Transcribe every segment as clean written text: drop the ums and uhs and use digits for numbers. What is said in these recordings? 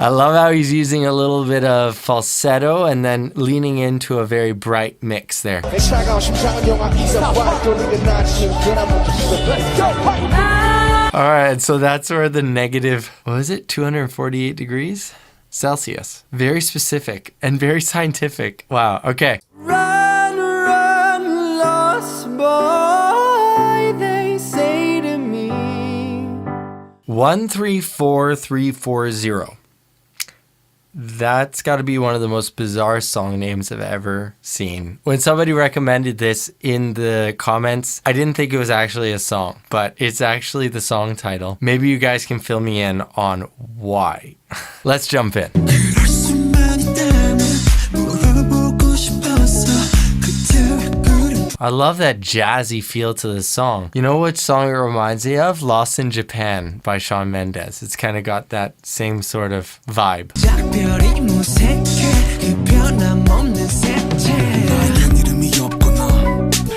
I love how he's using a little bit of falsetto and then leaning into a very bright mix there. Alright, so that's where the negative, what was it, 248 degrees Celsius. Very specific and very scientific. Wow, okay. Run, run, lost boy, they say to me. 134340. That's got to be one of the most bizarre song names I've ever seen. When somebody recommended this in the comments, I didn't think it was actually a song, but it's actually the song title. Maybe you guys can fill me in on why. Let's jump in. I love that jazzy feel to the song. You know what song it reminds me of? Lost in Japan by Shawn Mendes. It's kind of got that same sort of vibe.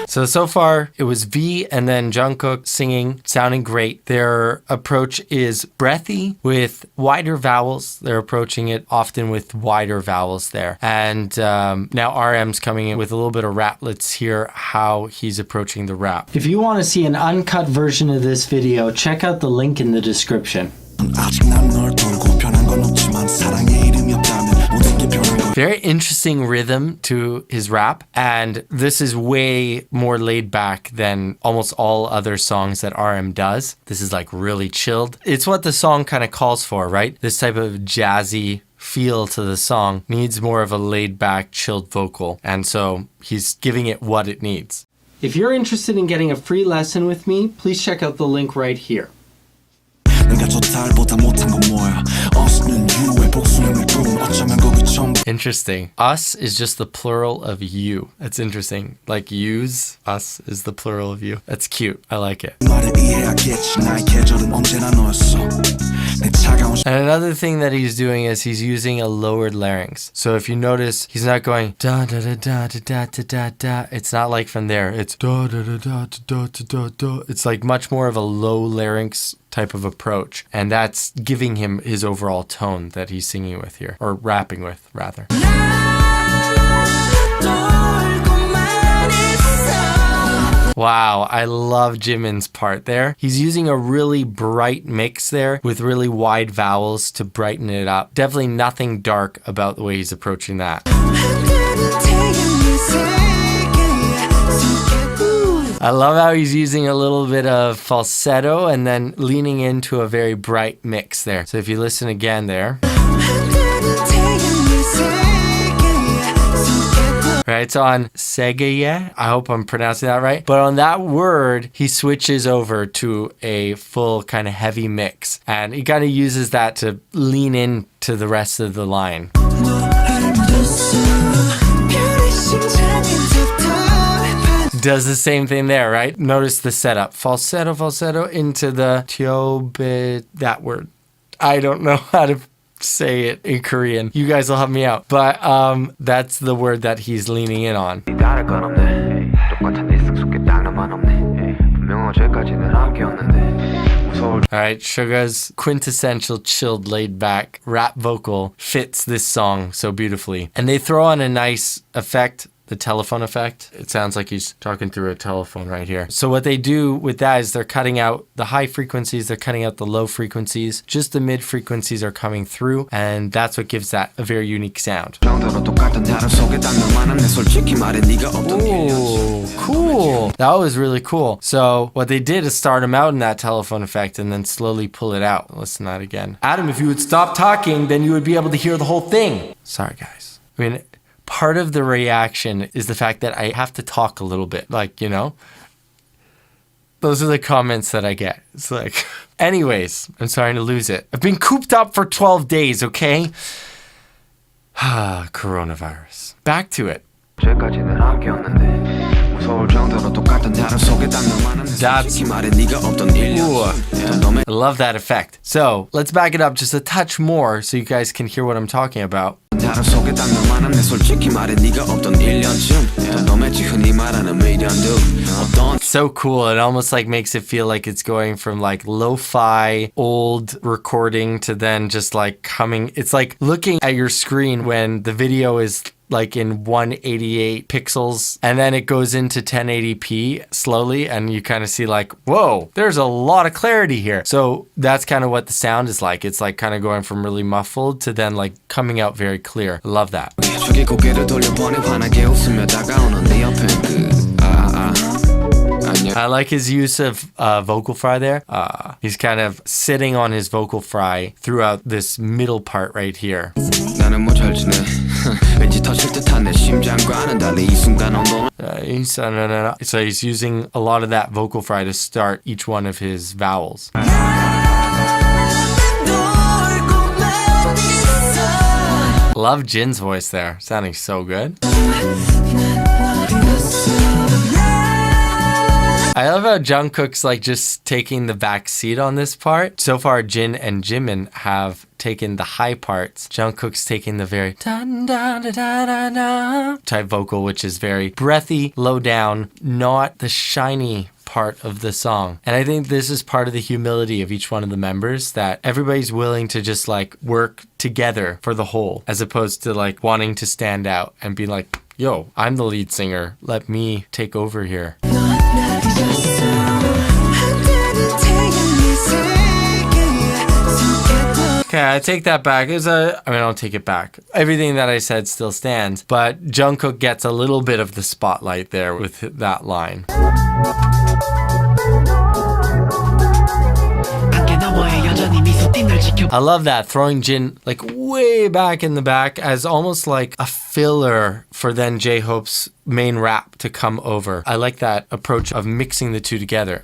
So far it was V and then Jungkook singing, sounding great. Their approach is breathy with wider vowels. They're approaching it often with wider vowels there. And now RM's coming in with a little bit of rap. Let's hear how he's approaching the rap. If you want to see an uncut version of this video, check out the link in the description. Very interesting rhythm to his rap, and this is way more laid back than almost all other songs that RM does. This is like really chilled. It's what the song kind of calls for, right? This type of jazzy feel to the song needs more of a laid back, chilled vocal, and so he's giving it what it needs. If you're interested in getting a free lesson with me, please check out the link right here. Interesting. Us is just the plural of you. That's interesting. Like use, us is the plural of you. That's cute. I like it. And another thing that he's doing is he's using a lowered larynx. So if you notice, he's not going da da da da da da da da. It's not like from there. It's da da da da da da da da. It's like much more of a low larynx type of approach, and that's giving him his overall tone that he's singing with here, or rapping with rather. Wow, I love Jimin's part there. He's using a really bright mix there with really wide vowels to brighten it up. Definitely nothing dark about the way he's approaching that. I love how he's using a little bit of falsetto and then leaning into a very bright mix there. So if you listen again there. Right, it's on 𝐉𝐔𝐒𝐓𝐁𝐚𝐧𝐕𝐍. I hope I'm pronouncing that right. But on that word, he switches over to a full kind of heavy mix. And he kind of uses that to lean into the rest of the line. Does the same thing there, right? Notice the setup. Falsetto, falsetto into the 𝐷𝐴, that word. I don't know how to say it in Korean. You guys will help me out. But that's the word that he's leaning in on. Alright, Suga's quintessential chilled laid back rap vocal fits this song so beautifully. And they throw on a nice effect, the telephone effect. It sounds like he's talking through a telephone right here. So what they do with that is they're cutting out the high frequencies, they're cutting out the low frequencies. Just the mid frequencies are coming through, and that's what gives that a very unique sound. Ooh, cool. That was really cool. So what they did is start him out in that telephone effect and then slowly pull it out. Listen to that again. Adam, if you would stop talking, then you would be able to hear the whole thing. Sorry, guys. I mean, part of the reaction is the fact that I have to talk a little bit, like, you know, those are the comments that I get. It's like, anyways, I'm starting to lose it. I've been cooped up for 12 days, okay? Coronavirus. Back to it. That's, ooh, I love that effect. So let's back it up just a touch more so you guys can hear what I'm talking about. So cool. It almost like makes it feel like it's going from like lo-fi old recording to then just like coming. It's like looking at your screen when the video is like in 188 pixels and then it goes into 1080p slowly and you kind of see like, whoa, there's a lot of clarity here. So that's kind of what the sound is like. It's like kind of going from really muffled to then like coming out very clear. I love that. I like his use of vocal fry there. He's kind of sitting on his vocal fry throughout this middle part right here. So he's using a lot of that vocal fry to start each one of his vowels. Love Jin's voice there, sounding so good. I love how Jungkook's like just taking the back seat on this part. So far, Jin and Jimin have taken the high parts. Jungkook's taking the very dun, dun, da, da, da, da, type vocal, which is very breathy, low down, not the shiny part of the song. And I think this is part of the humility of each one of the members, that everybody's willing to just like work together for the whole, as opposed to like wanting to stand out and be like, yo, I'm the lead singer, let me take over here. Okay, I take that back. I don't take it back. Everything that I said still stands, but Jungkook gets a little bit of the spotlight there with that line. I love that, throwing Jin like way back in the back as almost like a filler for then J-Hope's main rap to come over. I like that approach of mixing the two together.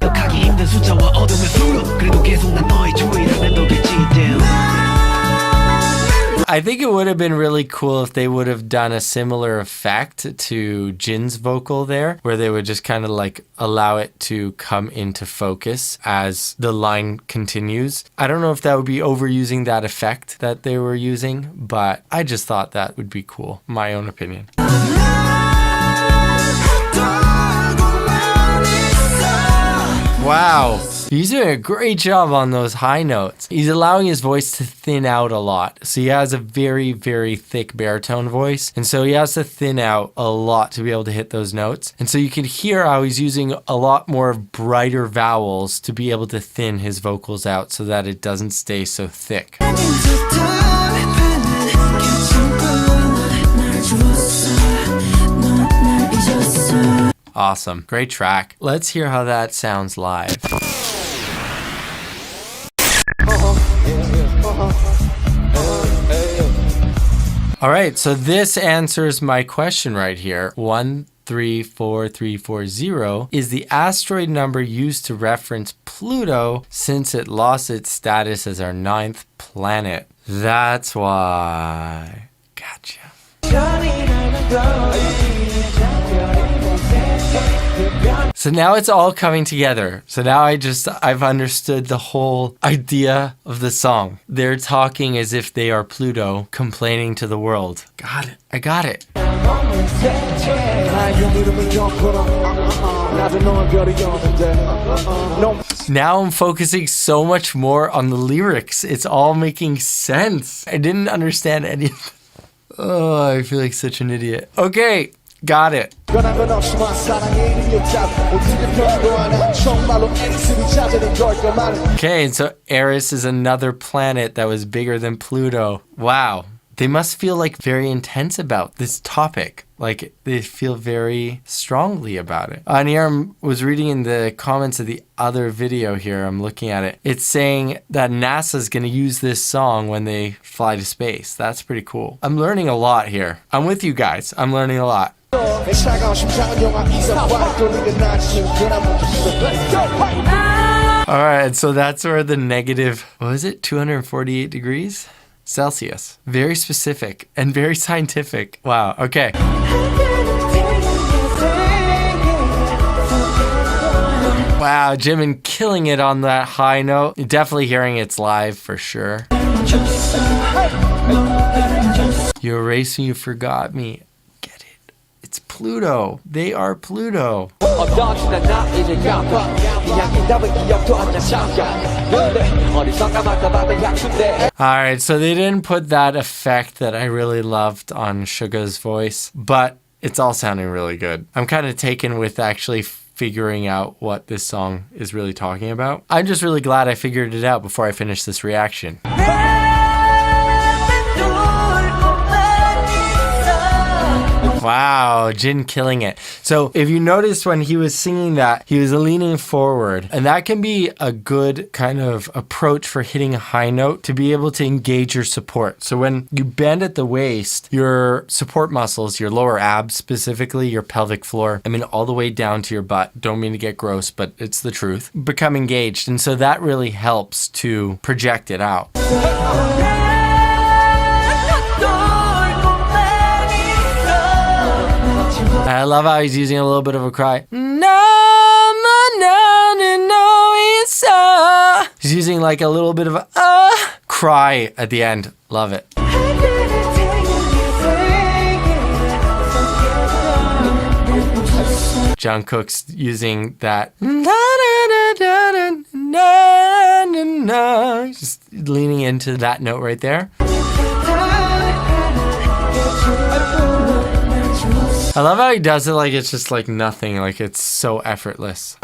I think it would have been really cool if they would have done a similar effect to Jin's vocal there, where they would just kind of like allow it to come into focus as the line continues. I don't know if that would be overusing that effect that they were using, but I just thought that would be cool. My own opinion. Wow. He's doing a great job on those high notes. He's allowing his voice to thin out a lot. So he has a very, very thick baritone voice. And so he has to thin out a lot to be able to hit those notes. And so you can hear how he's using a lot more brighter vowels to be able to thin his vocals out so that it doesn't stay so thick. Awesome. Great track. Let's hear how that sounds live. All right, so this answers my question right here. 134340 is the asteroid number used to reference Pluto since it lost its status as our 9th planet. That's why. Gotcha. So now it's all coming together. So now I've understood the whole idea of the song. They're talking as if they are Pluto complaining to the world. Got it. I got it. Now I'm focusing so much more on the lyrics. It's all making sense. I didn't understand any of it. Oh, I feel like such an idiot. Okay. Got it. Okay, and so Eris is another planet that was bigger than Pluto. Wow. They must feel like very intense about this topic. Like they feel very strongly about it. And here I was reading in the comments of the other video here. I'm looking at it. It's saying that NASA's going to use this song when they fly to space. That's pretty cool. I'm learning a lot here. I'm with you guys. I'm learning a lot. Alright, so that's where the negative, what was it, 248 degrees Celsius. Very specific and very scientific. Wow, okay. Wow, Jimin killing it on that high note. You're definitely hearing it's live for sure. You erased me, you forgot me. Get it. It's Pluto. They are Pluto. Alright, so they didn't put that effect that I really loved on Suga's voice, but it's all sounding really good. I'm kind of taken with actually figuring out what this song is really talking about. I'm just really glad I figured it out before I finished this reaction. Wow, Jin killing it. So if you noticed when he was singing that, he was leaning forward, and that can be a good kind of approach for hitting a high note to be able to engage your support. So when you bend at the waist, your support muscles, your lower abs specifically, your pelvic floor, I mean all the way down to your butt, don't mean to get gross, but it's the truth, become engaged. And so that really helps to project it out. I love how he's using a little bit of a cry. He's using like a little bit of a cry at the end. Love it. Jungkook's using that. Just leaning into that note right there. I love how he does it like it's just like nothing, like it's so effortless.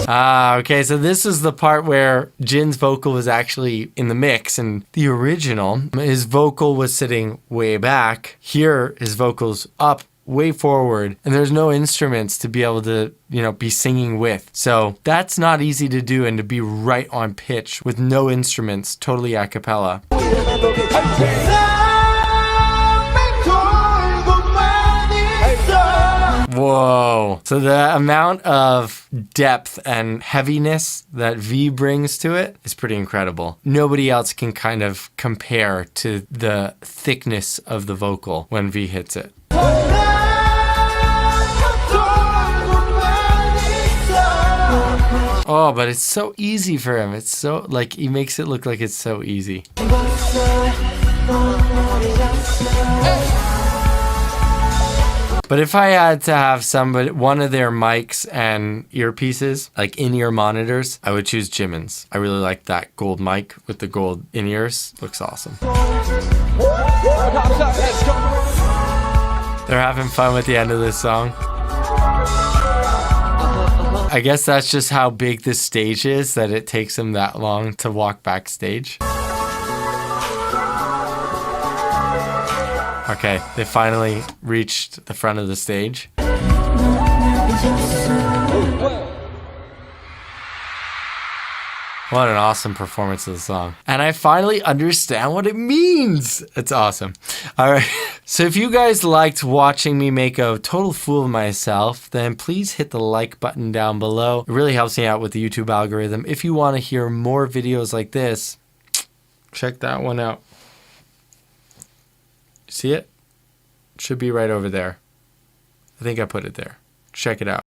Okay, so this is the part where Jin's vocal was actually in the mix, and the original, his vocal was sitting way back. Here, his vocal's up way forward, and there's no instruments to be able to, you know, be singing with. So that's not easy to do, and to be right on pitch with no instruments, totally a cappella. Whoa. So the amount of depth and heaviness that V brings to it is pretty incredible. Nobody else can kind of compare to the thickness of the vocal when V hits it. Oh, but it's so easy for him. It's so, like, he makes it look like it's so easy. But if I had to have one of their mics and earpieces, like in-ear monitors, I would choose Jimin's. I really like that gold mic with the gold in-ears. Looks awesome. They're having fun with the end of this song. I guess that's just how big this stage is, that it takes them that long to walk backstage. Okay, they finally reached the front of the stage. What an awesome performance of the song. And I finally understand what it means. It's awesome. All right. So if you guys liked watching me make a total fool of myself, then please hit the like button down below. It really helps me out with the YouTube algorithm. If you want to hear more videos like this, check that one out. See it? It should be right over there. I think I put it there. Check it out.